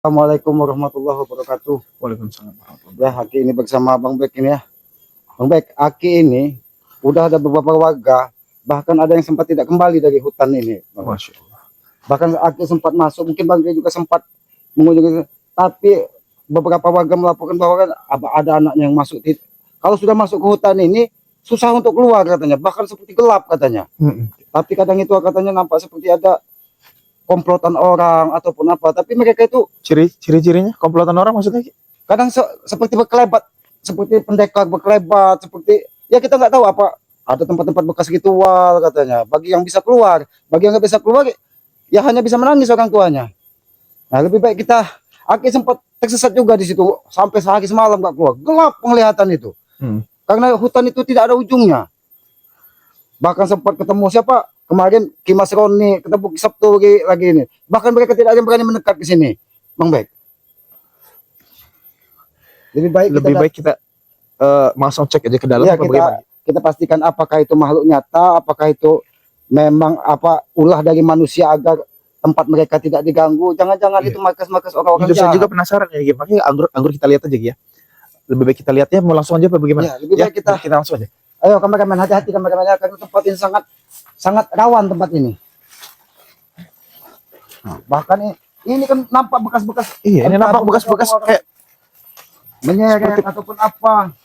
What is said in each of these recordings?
Assalamualaikum warahmatullahi wabarakatuh. Waalaikumsalam. Ya, Aki ini bersama Bang Bek ini ya. Bang Bek, Aki ini udah ada beberapa warga, bahkan ada yang sempat tidak kembali dari hutan ini, Bang. Masya Allah. Bahkan Aki sempat masuk, mungkin Bang Bek juga sempat mengunjungi, tapi beberapa warga melaporkan bahwa kan ada anaknya yang masuk. Kalau sudah masuk ke hutan ini, susah untuk keluar katanya, bahkan seperti gelap katanya. Tapi kadang itu katanya nampak seperti ada komplotan orang ataupun apa, tapi mereka itu Ciri-cirinya komplotan orang maksudnya? kadang seperti berkelebat, seperti pendekar berkelebat, seperti ya kita nggak tahu apa, ada tempat-tempat bekas ritual katanya. Bagi yang bisa keluar, bagi yang nggak bisa keluar ya hanya bisa menangis orang tuanya. Nah, lebih baik kita, Aki sempat tersesat juga di situ sampai sehari semalam nggak keluar, gelap penglihatan itu. Karena hutan itu tidak ada ujungnya. Bahkan sempat ketemu siapa kemarin, Kimas Roni, ketemu Sabtu lagi ini. Bahkan mereka tidak ada yang berani mendekat ke sini, Bang Bek. Lebih baik kita langsung cek aja ke dalam. ya, kita pastikan apakah itu makhluk nyata, apakah itu memang ulah dari manusia agar tempat mereka tidak diganggu. Jangan-jangan itu markas-markas orang-orang jahat. Saya juga penasaran ya, makanya anggur kita lihat aja ya. Lebih baik kita lihatnya, mau langsung aja apa bagaimana? Ya, lebih baik kita langsung aja. Ayo kameramen, hati-hati kameramennya, karena tempat ini sangat rawan tempat ini. Nah, bahkan ini kan nampak bekas-bekas. Iya, ini nampak bekas-bekas kayak menyeret ataupun apa.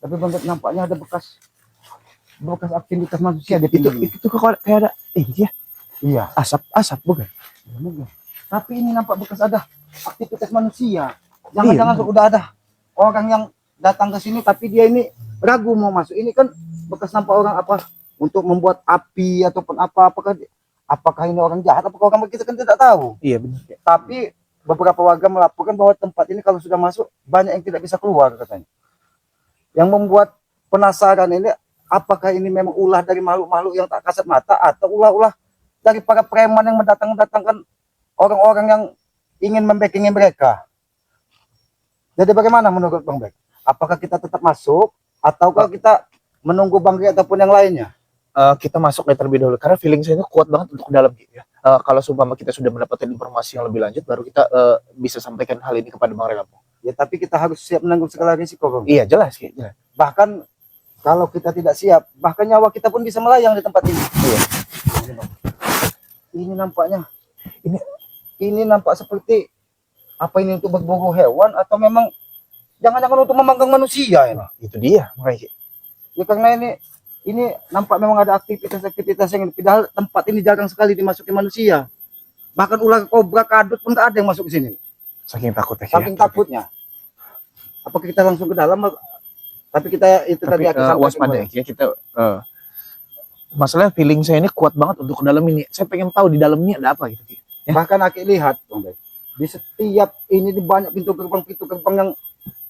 Tapi Bang, nampaknya ada bekas aktivitas manusia di itu kok kayak ada iya, asap bukan? Bukan. Tapi ini nampak bekas ada aktivitas manusia. Jangan-jangan sudah ada orang yang datang ke sini tapi dia ini ragu mau masuk. Ini kan bekas nampak orang untuk membuat api ataupun apakah ini orang jahat, apakah orang, kita kan tidak tahu. Iya benar. Tapi beberapa warga melaporkan bahwa tempat ini kalau sudah masuk banyak yang tidak bisa keluar katanya. Yang membuat penasaran ini, apakah ini memang ulah dari makhluk-makhluk yang tak kasat mata, atau ulah-ulah dari para preman yang mendatangkan orang-orang yang ingin membackingi mereka. Jadi bagaimana menurut Bang Bek? Apakah kita tetap masuk ataukah kita menunggu Bang Bek ataupun yang lainnya? Kita masuk terlebih dahulu karena feeling saya itu kuat banget untuk dalam gitu ya. Kalau seumpama kita sudah mendapatkan informasi yang lebih lanjut, baru kita bisa sampaikan hal ini kepada Bang Relapo. Ya, tapi kita harus siap menanggung segala risiko, Bang. Iya, jelas. Bahkan kalau kita tidak siap, bahkan nyawa kita pun bisa melayang di tempat ini. Iya. Ini nampaknya, ini nampak seperti apa ini, untuk berburu hewan atau memang jangan-jangan untuk memanggang manusia ya? Itu dia makanya. Ya karena ini nampak memang ada aktivitas yang padahal tempat ini jarang sekali dimasuki manusia. Bahkan ular kobra, kadut pun tak ada yang masuk ke sini. Saking takutnya. Takutnya. Apakah kita langsung ke dalam? Tapi kita itu tadi waspada ya kita. Masalah feeling saya ini kuat banget untuk ke dalam ini. Saya pengen tahu di dalamnya ada apa gitu. Ya. Bahkan Aki lihat, Bang Bek, di setiap ini di banyak pintu gerbang yang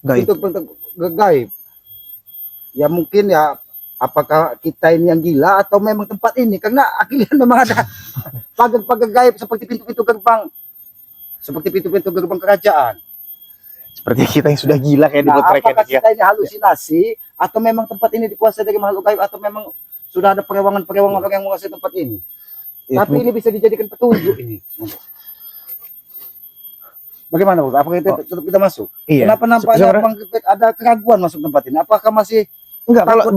gaib. Ya mungkin ya, apakah kita ini yang gila atau memang tempat ini, karena Aki lihat memang ada pagar-pagar gaib seperti pintu-pintu gerbang, seperti pintu-pintu gerbang kerajaan. Seperti kita yang sudah gila kayak di apakah kita ini halusinasi atau memang tempat ini dikuasai dari makhluk gaib, atau memang sudah ada perewangan-perewangan orang yang menguasai tempat ini. Tapi ini bisa dijadikan petunjuk ini. Bagaimana, Bang? Apakah kita masuk? Iya. Kenapa nampaknya ada keraguan masuk tempat ini? Apakah masih enggak? Kalau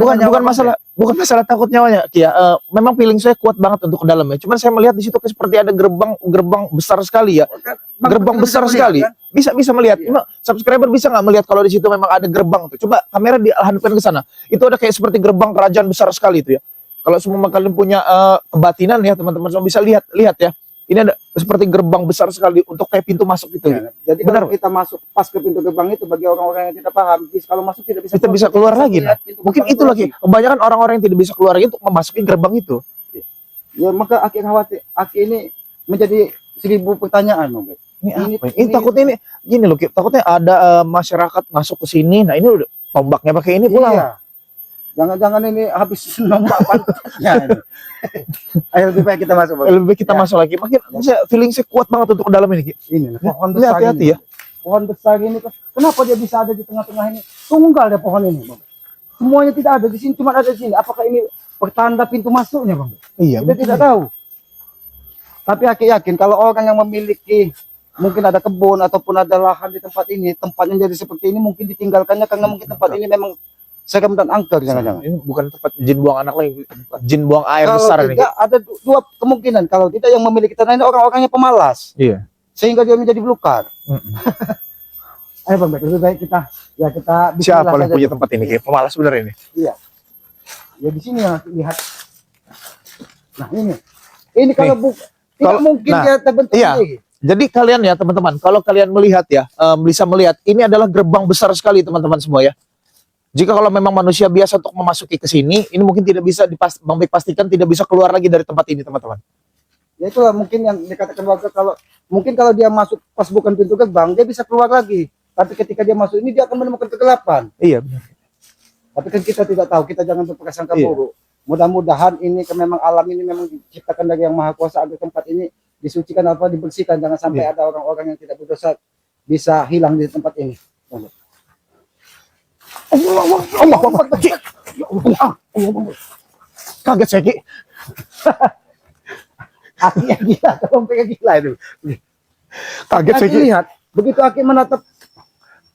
bukan masalah takut nyawanya, Kia. Memang feeling saya kuat banget untuk ke dalam ya. Cuman saya melihat di situ seperti ada gerbang besar sekali ya. Gerbang besar sekali. Kan? Bisa melihat. Iya. Subscriber bisa nggak melihat kalau di situ memang ada gerbang tuh? Coba kamera dihadapkan ke sana. Itu ada kayak seperti gerbang kerajaan besar sekali itu ya. Kalau semua kalian punya kebatinan ya, teman-teman semua bisa lihat ya. Ini ada seperti gerbang besar sekali untuk kayak pintu masuk gitu. Ya, jadi benar, kalau kita masuk pas ke pintu gerbang itu, bagi orang-orang yang tidak paham, kalau masuk tidak bisa keluar lagi. Nah, mungkin itu lagi. Kebanyakan orang-orang yang tidak bisa keluar lagi untuk memasuki gerbang itu. Ya, maka Aki khawatir. Aki ini menjadi 1000 pertanyaan, Bang. Ini takutnya ini gini loh, takutnya ada masyarakat masuk ke sini. Nah, ini udah tombaknya pakai ini pula. Iya. Jangan-jangan ini habis nombak pantatnya. Ayo lebih baik kita masuk, Bang. Lebih baik kita masuk lagi. Makin feeling saya kuat banget untuk ke dalam ini. Ini pohon besar. Hati-hati ya. Pohon besar ini, kenapa dia bisa ada di tengah-tengah ini? Tunggal deh pohon ini, Bang. Semuanya tidak ada di sini, cuma ada di sini. Apakah ini pertanda pintu masuknya, Bang? Iya. Kita tidak tahu. Tapi Aki yakin kalau orang yang memiliki mungkin ada kebun ataupun ada lahan di tempat ini, tempatnya jadi seperti ini mungkin ditinggalkannya karena mungkin tempat ini memang serem dan angker jangan-jangan. Ini bukan tempat jin buang anak lagi, jin buang air Kalau besar ini. tidak ada dua kemungkinan. Kalau tidak yang memiliki tanah ini orang-orangnya pemalas, Iya. sehingga dia menjadi belukar. Mm-mm. Ayo Bang Bet, lebih baik kita Siapa bismillah yang saja punya dulu. tempat ini? Kayak pemalas bener ini. Iya. Ya di sini yang Aki lihat. Nah ini kalau tidak Kalau- mungkin nah, dia terbentuk iya. lagi. Jadi kalian ya teman-teman, kalau kalian melihat ya, bisa melihat ini adalah gerbang besar sekali teman-teman semua ya. Jika kalau memang manusia biasa untuk memasuki ke sini, ini mungkin tidak bisa Bang Bek pastikan tidak bisa keluar lagi dari tempat ini teman-teman. Ya itulah mungkin yang dikatakan warga kalau dia masuk pas bukan pintu gerbang dia bisa keluar lagi. Tapi ketika dia masuk ini dia akan menemukan kegelapan. Iya benar. Tapi kan kita tidak tahu, kita jangan berprasangka Iya. buruk. Mudah-mudahan ini memang alam ini memang diciptakan dari Yang Maha Kuasa agar tempat ini disucikan apa dibersihkan, jangan sampai Iya. ada orang-orang yang tidak berdosa bisa hilang di tempat ini. Allah Akbar. Ki. Ya Allah. Kaget saya Ki. Aki yang gila, tolong pegang gila itu. Kaget saya Aki Ki. lihat, begitu Aki menatap,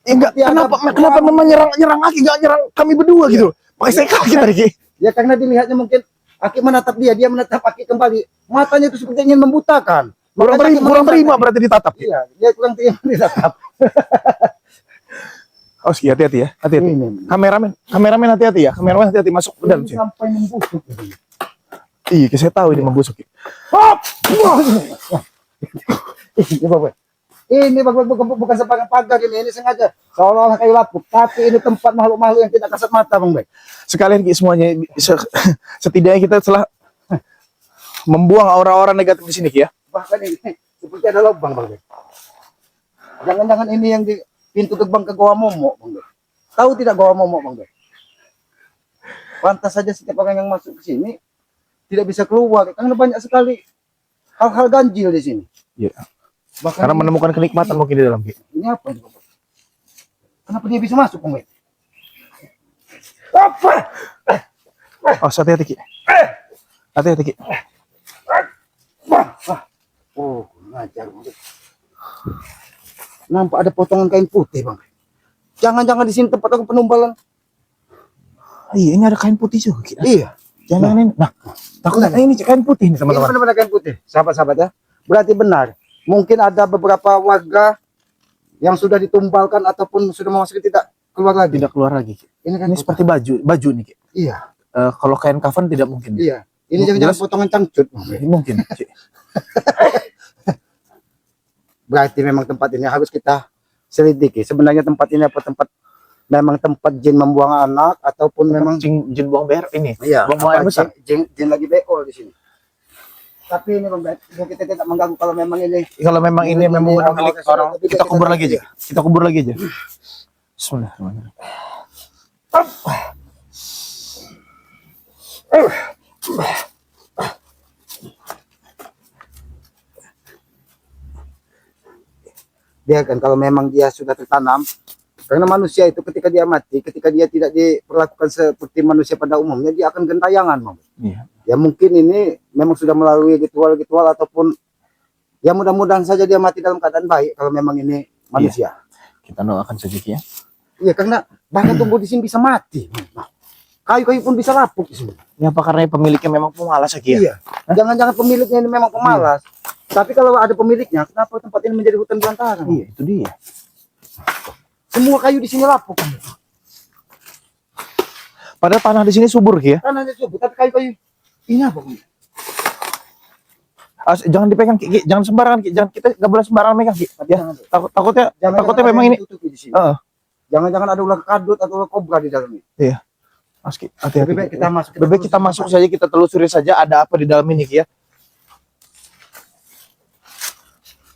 Enggak, seperti ada kenapa memang nyerang Aki, enggak nyerang kami berdua gitu. Makanya saya kaget tadi Ki. ya karena dilihatnya mungkin Aki menatap dia menatap Aki kembali. Matanya itu seperti ingin membutakan. Kurang Makanya Aki terima menatap. berarti ditatap. Iya, dia kurang terima ditatap. Oh, hati-hati ya, hati-hati. Ini. Kameramen hati-hati ya, kameramen hati-hati masuk ke dalam sini. Sampai membusuk. Iya, saya tahu ini membusuk. Ki. Ini Bapak. Ini Bapak bukan sebagai pagar ini sengaja seolah-olah kayu lapuk, tapi ini tempat makhluk-makhluk yang tidak kasat mata, Bang Bek. Sekalian Ki semuanya setidaknya kita telah membuang aura-aura negatif di sini Ki ya. Bahkan ini seperti ada lubang, Bang Bek. Jangan-jangan ini yang di pintu gerbang ke Goa Momo, Bang Bek. Tahu tidak Goa Momo, Bang Bek? Pantas saja setiap orang yang masuk ke sini tidak bisa keluar karena banyak sekali hal-hal ganjil di sini. Iya. Bahkan Karena menemukan kenikmatan mungkin di dalam Ki. ini apa ini, Bang Bek? Kenapa dia bisa masuk, Bang Bek? Apa? Oh, hati-hati Ki. Hati-hati Ki. Oh, ngajar. Bang Bek. Nampak ada potongan kain putih, Bang. Jangan-jangan di sini tempat aku penumbalan. Iya, ini ada kain putih juga Ki. Iya. Jangan ini. Nah, takutnya ini kain putih nih Ini teman-teman. benar-benar kain putih, sahabat-sahabat ya. Berarti benar. Mungkin ada beberapa warga yang sudah ditumbalkan ataupun sudah memasuki tidak keluar lagi. Tidak keluar lagi Ki. Ini kan Ini seperti baju nih Ki. iya, Kalau kain kafan tidak mungkin. iya. Ini jangan Jelas. potongan cangcut. Mungkin. Ki. Berarti memang tempat ini harus kita selidiki. Sebenarnya tempat ini apa tempat memang tempat jin membuang anak ataupun memang Jin buang bear ini. iya, buang air apa, besar. jin lagi beol di sini. Tapi ini Bang Bet, kita tidak mengganggu kalau memang ini Kalau memang ini Ini memang orang milik orang orang, tapi kita kita kubur tidak lagi aja. Kita kubur lagi aja. Bismillahirrahmanirrahim. biarkan kalau memang dia sudah tertanam, karena manusia itu ketika dia mati, ketika dia tidak diperlakukan seperti manusia pada umumnya, dia akan gentayangan, Bang. Iya. Ya mungkin ini memang sudah melalui ritual-ritual ataupun ya mudah-mudahan saja dia mati dalam keadaan baik kalau memang ini manusia. Kita doakan saja Ki ya. Iya, karena bahkan tumbuh di sini bisa mati. Nah, kayu-kayu pun bisa lapuk di sini. Ini apa karena pemiliknya memang pemalas ya Ki ya? Iya. Jangan-jangan pemiliknya ini memang pemalas. Tapi kalau ada pemiliknya, kenapa tempat ini menjadi hutan belantara? Iya, itu dia. Semua kayu di sini lapuk. Padahal tanah di sini subur Ki ya. Tanahnya subur, tapi kayu-kayu ini apa? Bang? Jangan dipegang Ki, Ki. Jangan sembarangan Ki. Jangan, kita nggak boleh sembarangan megang Ki. Ya. Takutnya Jangan-jangan ada memang yang ini. ditutupi di sini. Heeh. Jangan-jangan ada ular kadut atau ular kobra di dalam ini. Iya. Mas Ki, hati-hati. Lebih baik kita masuk. Lebih baik kita masuk saja, kita telusuri saja ada apa di dalam ini Ki ya.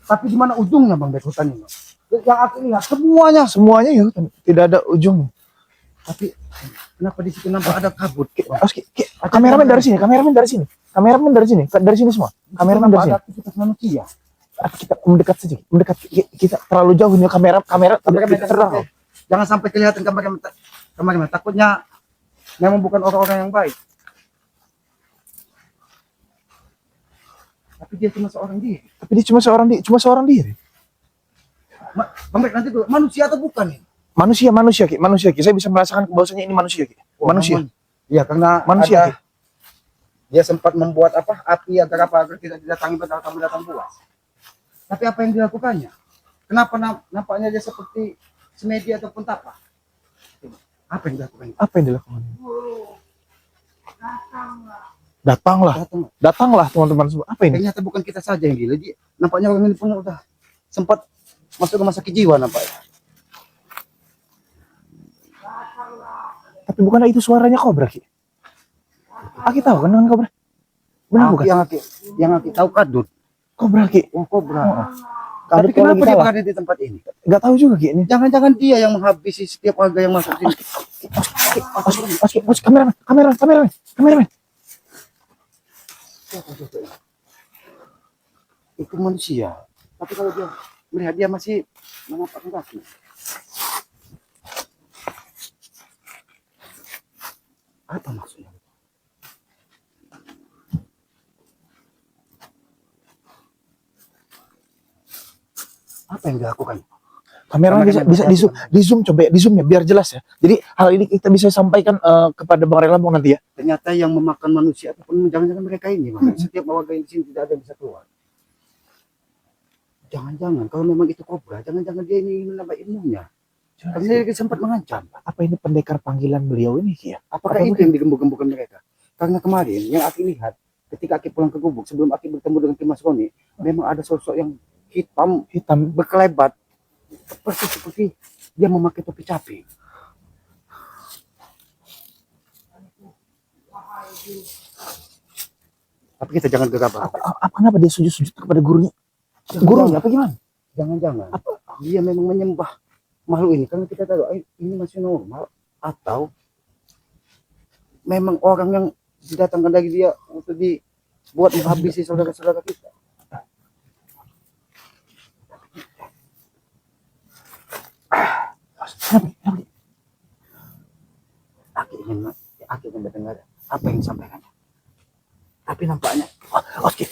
Tapi di mana ujungnya Bang Bet hutan ini? Yang aku lihat semuanya. Semuanya ya, tidak ada ujung. Tapi kenapa di situ nampak ada kabut? Mas Ki, kameramen dari sini, kameramen dari sini. Kameramen dari sini semua. Kameramen dari sini. Ada aktivitas manusia. Kita mendekat saja, mendekat. Kita terlalu jauh ini kamera Kameramen terlalu. jangan sampai kelihatan kameramen. Takutnya memang bukan orang-orang yang baik. Tapi dia cuma seorang diri. Tapi dia cuma seorang diri. Bang Bek, nanti dulu, manusia atau bukan nih? Manusia Ki. Saya bisa merasakan bahwasanya ini manusia Ki. Manusia. Iya, karena Manusia, ada, dia sempat membuat api agar tidak didatangi tamu datang buas. Tapi apa yang dilakukannya? Kenapa nampaknya dia seperti semedi ataupun tapa? Apa yang dilakukannya? Apa yang dilakukan? Datanglah teman-teman semua. Apa ini? Ternyata bukan kita saja yang gila. Nampaknya orang ini pun udah sempat masuk rumah sakit jiwa nampaknya. Tapi bukanlah itu suaranya kobra Ki? Aki tahu kan dengan kobra? Benar bukan? Yang Aki tahu kadut. Kobra Ki. Oh, kobra. Kadut Tapi kenapa kalau dia kita berada di tempat ini? nggak tahu juga Ki ini. Jangan-jangan dia yang menghabisi setiap warga yang masuk sini. Kameramen. Itu manusia. Tapi kalau dia melihat dia masih menampakkan kaki. Apa maksudnya? Apa yang dilakukan? Kameramen bisa di zoom coba ya, di zoom ya biar jelas ya. Jadi hal ini kita bisa sampaikan kepada Bang Relambung nanti ya. Ternyata yang memakan manusia ataupun jangan-jangan mereka ini, makanya setiap warga di sini tidak ada yang bisa keluar. Jangan-jangan kalau memang itu kobra, jangan-jangan dia ini ingin menambah ilmunya. Karena dia sempat mengancam. Apa ini pendekar panggilan beliau ini Ki ya? Apakah itu yang digembok-gembokkan mereka? Karena kemarin yang Aki lihat, ketika Aki pulang ke gubuk, sebelum Aki bertemu dengan Kim Mas Roni, memang ada sosok yang hitam berkelebat, seperti dia memakai topi caping. Tapi kita jangan gegabah. Apa kenapa dia sujud kepada gurunya? Gurunya apa gimana? Jangan-jangan dia memang menyembah makhluk ini karena kita tahu ini masih normal atau memang orang yang didatangkan dari dia untuk dibuat menghabisi saudara-saudara kita. Aku ingin mendengar apa yang disampaikan. Tapi nampaknya Oke.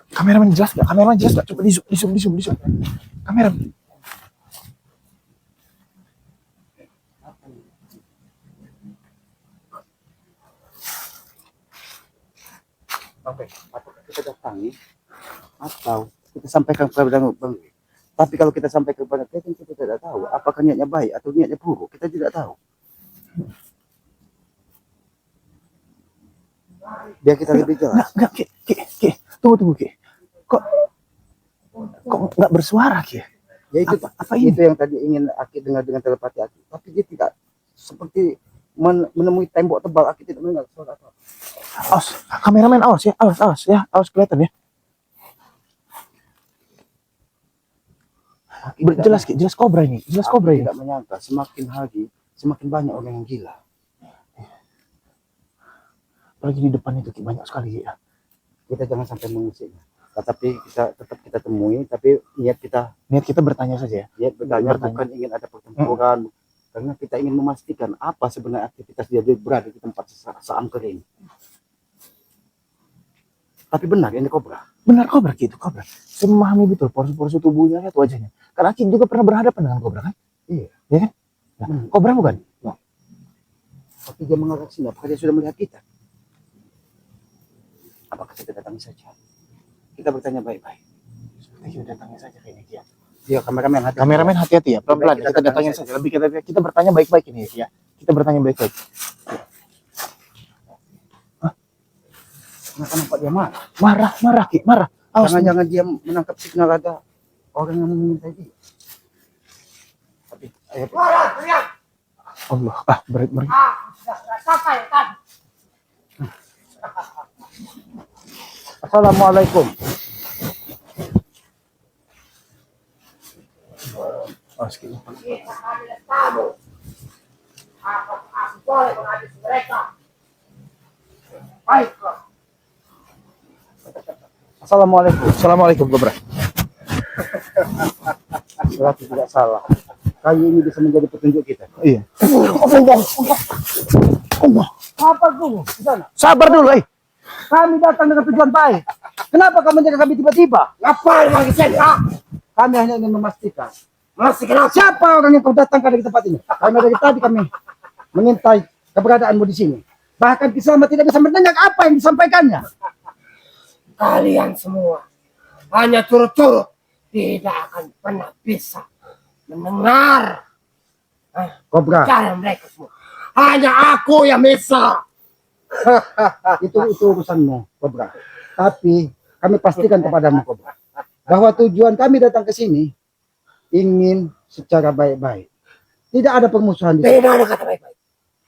Kameramen jelas nggak? Coba di zoom. Kameramen. Oke, apakah kita datangi atau kita sampaikan kepada Bang? Tapi kalau kita sampaikan kepada kita tidak tahu apakah niatnya baik atau niatnya buruk, kita tidak tahu. Biar kita lebih jelas. Enggak, Ki. Tunggu, Ki. Kok nggak bersuara Ki? Ya itu apa ini? Itu yang tadi ingin Aki dengar dengan telepati Aki. Tapi dia tidak seperti menemui tembok tebal. Aki tidak mendengar suara apa. Awas, kameramen awas ya, kelihatan ya. Jelas kobra ini. Tidak menyangka semakin hari semakin banyak orang yang gila. Apalagi di depan itu Ki, banyak sekali ya. Kita jangan sampai mengusiknya. Tapi kita temui, tapi niat kita bertanya saja ya. Niat bertanya bukan ingin ada pertempuran, karena kita ingin memastikan apa sebenarnya aktivitas dia berada di tempat seangker ini. Tapi benar ini kobra. Benar kobra Ki, itu kobra. Saya memahami betul porsi tubuhnya, lihat wajahnya. Karena Ki juga pernah berhadapan dengan kobra kan? Iya. Ya kan? Nah, kobra bukan? Nah. Tapi dia mengarah sini, apakah dia sudah melihat kita? Apakah kita datangi saja? Kita bertanya baik-baik. Kita datangnya saja kayak ini ya. Iya, kameramen hati-hati ya, pelan-pelan. Kita datangin saja. Lebih kita bertanya baik-baik ini ya. Kita bertanya baik-baik. Kenapa dia marah? Marah Ki, marah. Jangan-jangan dia menangkap signal ada orang yang meminta dia. Tapi Allah, berit. Assalamualaikum. Assalamualaikum kobra. Berarti tidak salah. Kayu ini bisa menjadi petunjuk kita. Iya. Allah. Apa dulu? Sabar dulu, Kami datang dengan tujuan baik. Kenapa kamu menjaga kami tiba-tiba? Ngapain lagi sini? Kami hanya ingin memastikan Masih kenapa? siapa orang yang kau datangkan dari tempat ini. Karena dari tadi kami mengintai keberadaanmu di sini. Bahkan Kisama tidak bisa mendengar apa yang disampaikannya. Kalian semua hanya curut-curut, tidak akan pernah bisa mendengar Kobra, cara mereka semua. Hanya aku yang bisa. itu urusanmu, Kobra. Tapi kami pastikan kepadamu, Kobra, bahwa tujuan kami datang ke sini ingin secara baik-baik. Tidak ada permusuhan di sini. Tidak ada kata baik-baik.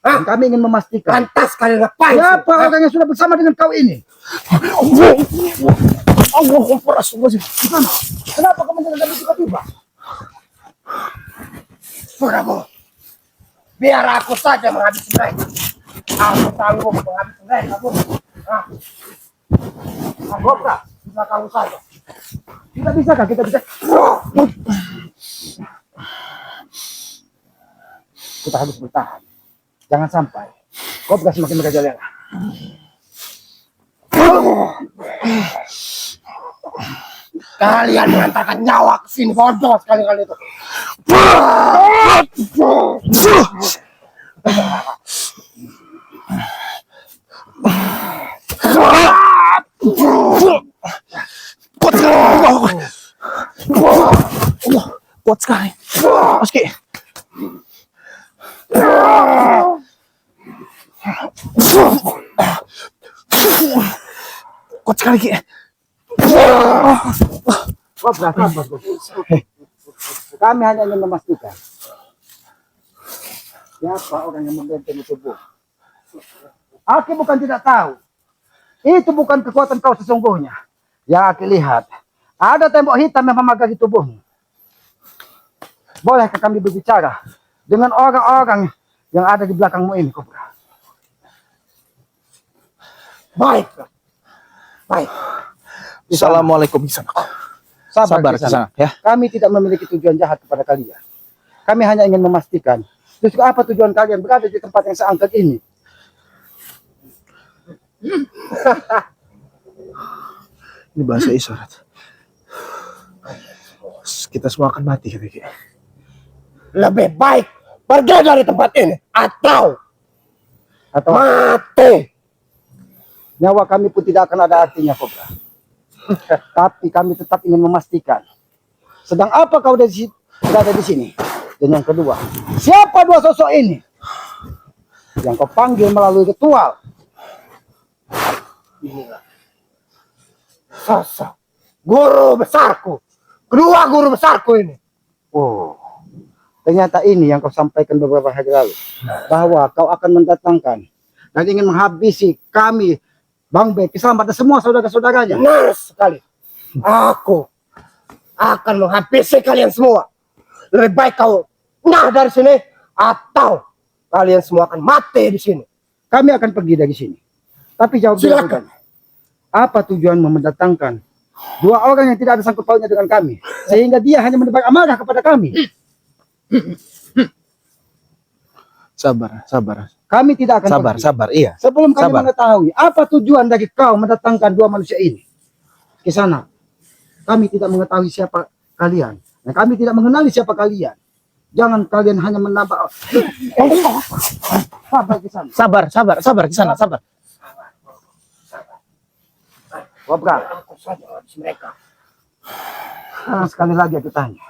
Dan kami ingin memastikan Lantas kalian ngapain? siapa orang yang sudah bersama dengan kau ini. Allah kompor sih. Kenapa kamu menjaga kami tiba-tiba? Prabu, biar aku saja menghabisi mereka. Aku tanggung menghabisi mereka, Bu. Kobra, Di belakang saja. tidak bisa kah kita bisa? Kita harus bertahan. Jangan sampai Kobra semakin merajalela. Kalian mengantarkan nyawa ke sini, bodoh sekali-kali itu. Kuat sekali. Oke. Kuat sekali, Ki. Kobra, sabar, Kobra. Kami hanya ingin memastikan siapa orang yang membentengi tubuh. Aki bukan tidak tahu. Itu bukan kekuatan kau sesungguhnya. Ya, Aki lihat. Ada tembok hitam yang memagari tubuhmu. Bolehkah kami berbicara dengan orang-orang yang ada di belakangmu ini, Kobra? Baik. Baik. Assalamualaikum Kisana. Sabar Kisana. Kisana ya. Kami tidak memiliki tujuan jahat kepada kalian. Kami hanya ingin memastikan justru apa tujuan kalian berada di tempat yang seangkat ini. Ini bahasa isyarat. Kita semua akan mati kata Ki. Lebih baik pergi dari tempat ini atau Atau mati. nyawa kami pun tidak akan ada artinya, Kobra. Tapi kami tetap ingin memastikan sedang apa kau berada di sini. Dan yang kedua, siapa dua sosok ini yang kau panggil melalui ritual? Inilah sosok guru besarku. Kedua guru besarku ini. Oh, ternyata ini yang kau sampaikan beberapa hari lalu, bahwa kau akan mendatangkan dan ingin menghabisi kami, Bang Bek, Kisama dan semua saudara-saudaranya. Benar sekali. Aku akan menghabisi kalian semua. Lebih baik kau nah dari sini atau kalian semua akan mati di sini. Kami akan pergi dari sini. Tapi jawab dulu, Silakan. apa tujuanmu mendatangkan dua orang yang tidak ada sangkut pautnya dengan kami, sehingga dia hanya menebar amarah kepada kami? Sabar. Kami tidak akan pergi Sabar, iya. sebelum kami Sabar. mengetahui apa tujuan dari kau mendatangkan dua manusia ini. Kisana, kami tidak mengetahui siapa kalian, dan kami tidak mengenali siapa kalian. Jangan kalian hanya menambah. Sabar, Kisana. Sabar Kisana, sabar. Kobra, Aku saja menghabisi mereka. sekarang sekali lagi aku tanya.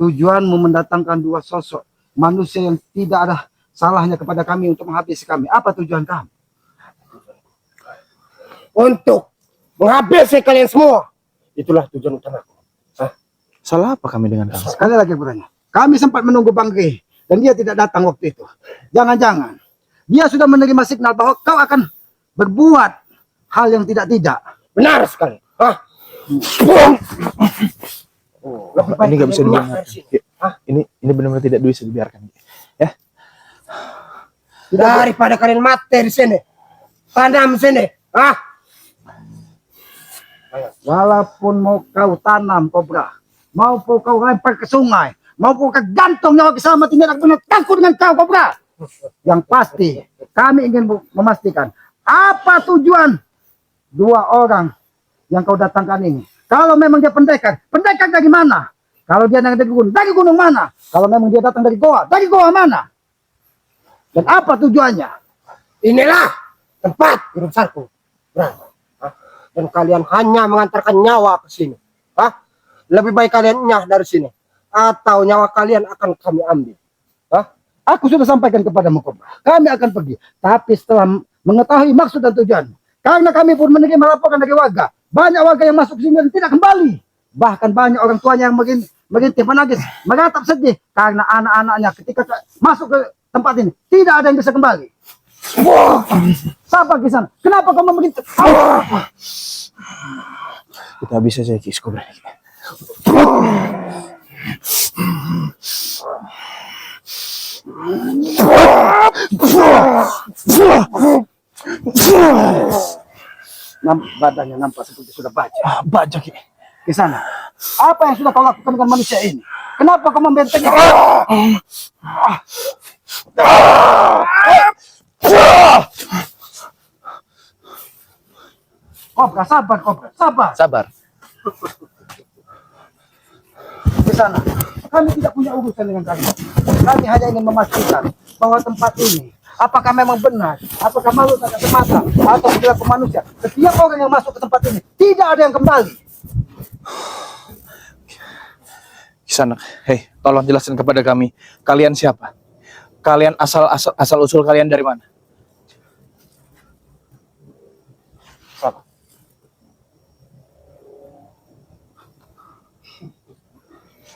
Tujuanmu mendatangkan dua sosok manusia yang tidak ada salahnya kepada kami untuk menghabisi kami. Apa tujuan kamu? Untuk menghabisi kalian semua. Itulah tujuan utamaku. Salah apa kami dengan kamu? Sekali lagi aku tanya. Kami sempat menunggu Bang Rey dan dia tidak datang waktu itu. Jangan-jangan dia sudah menerima signal bahwa kau akan berbuat hal yang tidak-tidak. Benar sekali. Ini nggak bisa keluar dibiarkan. dari sini. Ini benar-benar tidak bisa dibiarkan. Ya. Daripada kalian mati di sini. Tanam sini. Walaupun mau kau tanam, Kobra, maupun kau lempar ke sungai, maupun kau gantung nyawa Kisama, tidak akan takut dengan kau, Kobra. Yang pasti kami ingin memastikan apa tujuan dua orang yang kau datangkan ini. Kalau memang dia pendekar, pendekar dari mana? Kalau dia dari gunung mana? Kalau memang dia datang dari goa mana? Dan apa tujuannya? Inilah tempat urusanku. Dan kalian hanya mengantarkan nyawa ke sini. Lebih baik kalian nyah dari sini. Atau nyawa kalian akan kami ambil. Aku sudah sampaikan kepadamu, Kobra. Kami akan pergi. Tapi setelah mengetahui maksud dan tujuan. Karena kami pun menerima laporan dari warga. Banyak warga yang masuk sini dan tidak kembali. Bahkan banyak orang tuanya yang merintih, menangis, meratap sedih. Karena anak-anaknya ketika masuk ke tempat ini, tidak ada yang bisa kembali. Sabar Kisan. Kenapa kau memerintah? Kita bisa saja Ki Kobra. Badannya nampak seperti sudah baca. Baca Ki. Di sana. Apa yang sudah kau lakukan dengan manusia ini? Kenapa kau membentengnya? Kobra, sabar, Kobra, sabar. Sabar. Di sana. Kami tidak punya urusan dengan kalian. Kami hanya ingin memastikan bahwa tempat ini apakah memang benar, apakah makhluk tak semata atau perilaku manusia. Setiap orang yang masuk ke tempat ini tidak ada yang kembali. Kisanak, hei, tolong jelaskan kepada kami, kalian siapa? Kalian asal usul kalian dari mana?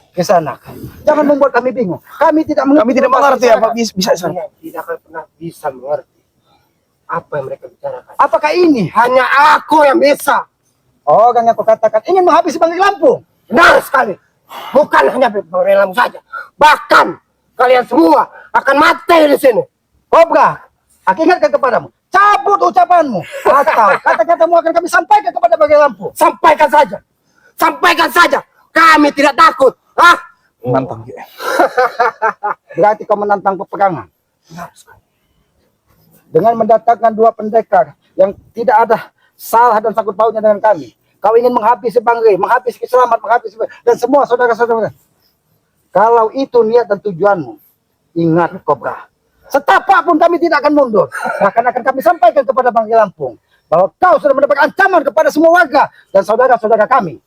Kesanak, jangan membuat kami bingung. Kami tidak mengerti apa bisa Kalian tidak akan pernah bisa mengerti apa yang mereka bicarakan. Apakah ini Hanya aku yang bisa. orang yang kau katakan ingin menghabisi Bangkai Lampung? Benar sekali. Bukan hanya Bangkai saja. Bahkan kalian semua akan mati di sini. Kobra, aku ingatkan kepadamu, cabut ucapanmu atau kata-katamu akan kami sampaikan kepada Bangkai Lampung. Sampaikan saja. Sampaikan saja. Kami tidak takut. Nantang Ki. Berarti kau menantang peperangan Benar sekali. dengan mendatangkan dua pendekar yang tidak ada salah dan sangkut pautnya dengan kami. Kau ingin menghabisi Bangkai, menghabisi Kiselamat, menghabisi dan semua saudara-saudara. Kalau itu niat dan tujuanmu, ingat Kobra, setapak pun kami tidak akan mundur. Bahkan akan kami sampaikan kepada Bangkai Lampung bahwa kau sudah mendapat ancaman kepada semua warga dan saudara-saudara kami.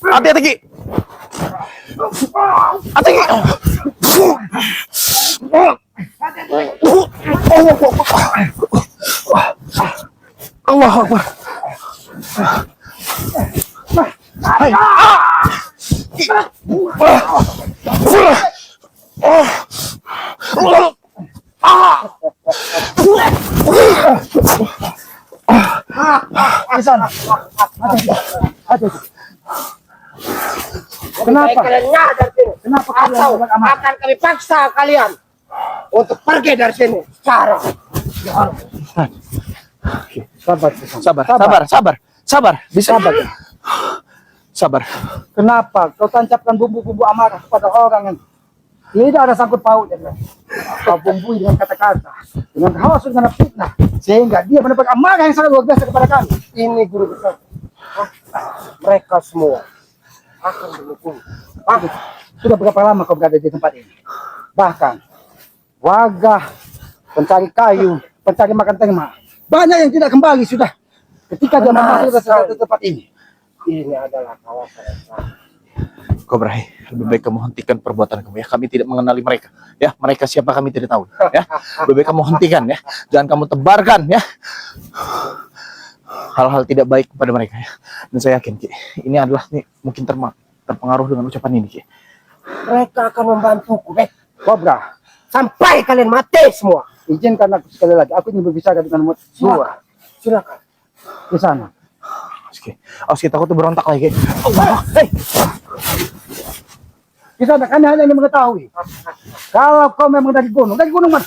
Hati-hati Ki. Hati Ki. Allah Akbar. Hai. Di sana. Hati-hati. Kenapa? Kalian nyadar sini. Kenapa kalian Atau membuat amarah? akan kami paksa kalian untuk pergi dari sini sekarang. Sabar. Bisa sabar. Kenapa kau tancapkan bumbu-bumbu amarah kepada orang yang tidak ada sangkut pautnya? Kau bumbui dengan kata-kata, dengan haus, dengan fitnah, sehingga dia mendapat amarah yang sangat luar biasa kepada kami. Ini guru besar. Mereka semua akan mendukung. Sudah berapa lama kau berada di tempat ini? Bahkan warga, pencari kayu, pencari makan ternak, banyak yang tidak kembali sudah ketika dia masuk ke tempat ini. Ini adalah kawasan yang sama. Kobra, lebih baik kamu hentikan perbuatan kamu ya. Kami tidak mengenali mereka. Ya, mereka siapa kami tidak tahu. Ya, lebih baik kamu hentikan ya. Jangan kamu tebarkan ya. Hal-hal tidak baik kepada mereka ya. Dan saya yakin Ki, ini adalah nih mungkin terpengaruh dengan ucapan ini Ki. Mereka akan membantuku, Kobra, sampai kalian mati semua. izinkan aku sekali lagi. Aku ingin berbicara dengan dua Silakan. di sana. Oke, takut berontak lagi. Di sana kami hanya ingin mengetahui kalau kau memang dari gunung mana?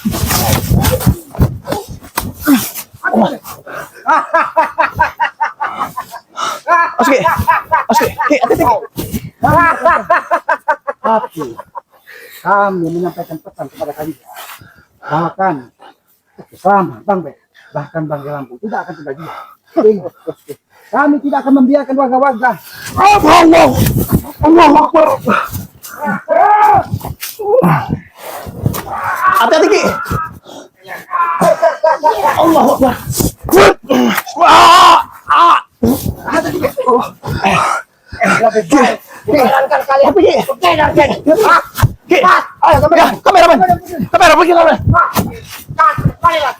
Oke. Oke, Ki, hati-hati, Ki. Tapi kami menyampaikan pesan kepada kalian. Bahkan selama Bang Be, bahkan Bang Lampung tidak akan terbagian. Kami tidak akan membiarkan warga-warga. Allah. Allah Akbar. Hati-hati, Ki. Allah Akbar. Lebih baik menjalankan kalian. Apa, Ki? Oke, Darjen. Ki. Ayo, kameraman. Kamera, pergi kamera. Kalian